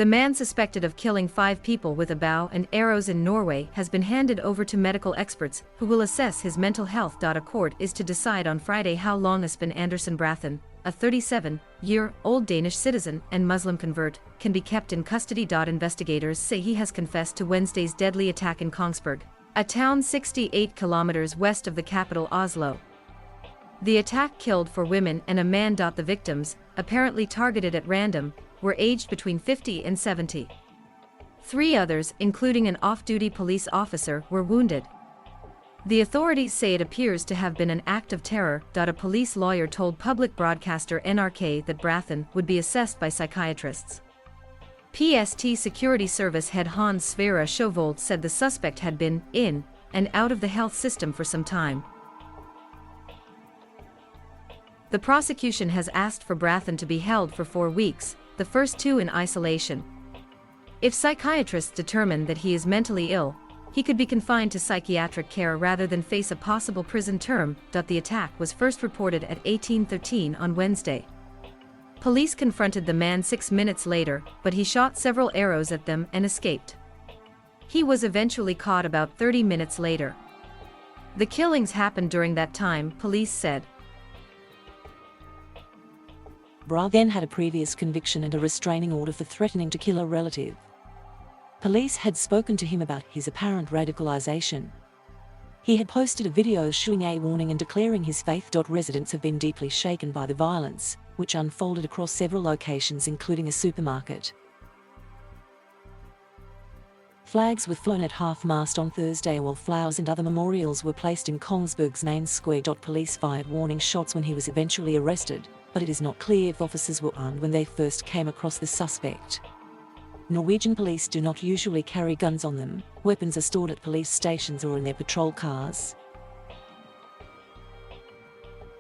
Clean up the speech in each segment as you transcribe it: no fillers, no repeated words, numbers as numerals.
The man suspected of killing 5 people with a bow and arrows in Norway has been handed over to medical experts who will assess his mental health. A court is to decide on Friday how long Espen Andersen Brathen, a 37-year-old Danish citizen and Muslim convert, can be kept in custody. Investigators say he has confessed to Wednesday's deadly attack in Kongsberg, a town 68 kilometers west of the capital Oslo. The attack killed 4 women and a man. The victims, apparently targeted at random, were aged between 50 and 70. 3 others, including an off-duty police officer, were wounded. The authorities say it appears to have been an act of terror. A police lawyer told public broadcaster NRK that Brathen would be assessed by psychiatrists. PST Security Service head Hans Sverre Sjøvold said the suspect had been in and out of the health system for some time. The prosecution has asked for Brathen to be held for 4 weeks, the first 2 in isolation. If psychiatrists determine that he is mentally ill, he could be confined to psychiatric care rather than face a possible prison term. The attack was first reported at 18:13 on Wednesday. Police confronted the man 6 minutes later, but he shot several arrows at them and escaped. He was eventually caught about 30 minutes later. The killings happened during that time, police said. Brathen had a previous conviction and a restraining order for threatening to kill a relative. Police had spoken to him about his apparent radicalization. He had posted a video issuing a warning and declaring his faith. Residents have been deeply shaken by the violence, which unfolded across several locations including a supermarket. Flags were flown at half-mast on Thursday while flowers and other memorials were placed in Kongsberg's main square. Police fired warning shots when he was eventually arrested, but it is not clear if officers were armed when they first came across the suspect. Norwegian police do not usually carry guns on them. Weapons are stored at police stations or in their patrol cars.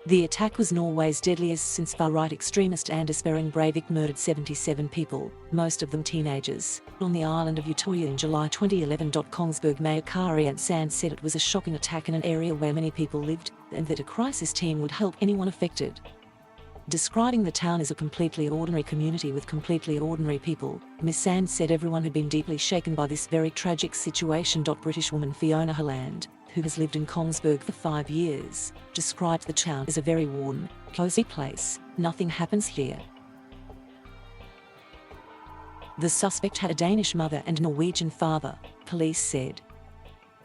The attack was Norway's deadliest since far-right extremist Anders Breivik murdered 77 people, most of them teenagers, on the island of Utøya in July 2011. Kongsberg Mayor Kari Sand said it was a shocking attack in an area where many people lived, and that a crisis team would help anyone affected. Describing the town as a completely ordinary community with completely ordinary people, Ms. Sand said everyone had been deeply shaken by this very tragic situation. British woman Fiona Holland, who has lived in Kongsberg for 5 years, described the town as a very warm, cozy place. Nothing happens here. The suspect had a Danish mother and Norwegian father, police said.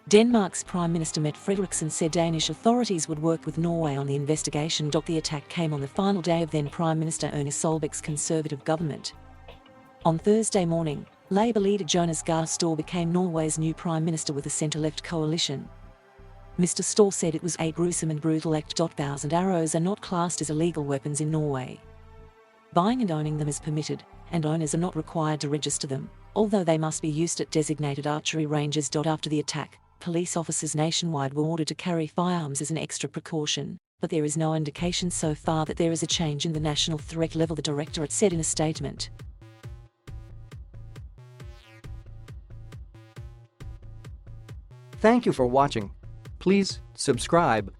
Denmark's Prime Minister Mette Frederiksen said Danish authorities would work with Norway on the investigation. The attack came on the final day of then Prime Minister Erna Solberg's Conservative government. On Thursday morning, Labour leader Jonas Gahr Store became Norway's new Prime Minister with a centre-left coalition. Mr. Store said it was a gruesome and brutal act. Bows and arrows are not classed as illegal weapons in Norway. Buying and owning them is permitted, and owners are not required to register them, although they must be used at designated archery ranges. After the attack, police officers nationwide were ordered to carry firearms as an extra precaution, but there is no indication so far that there is a change in the national threat level, the directorate said in a statement. Thank you for watching. Please subscribe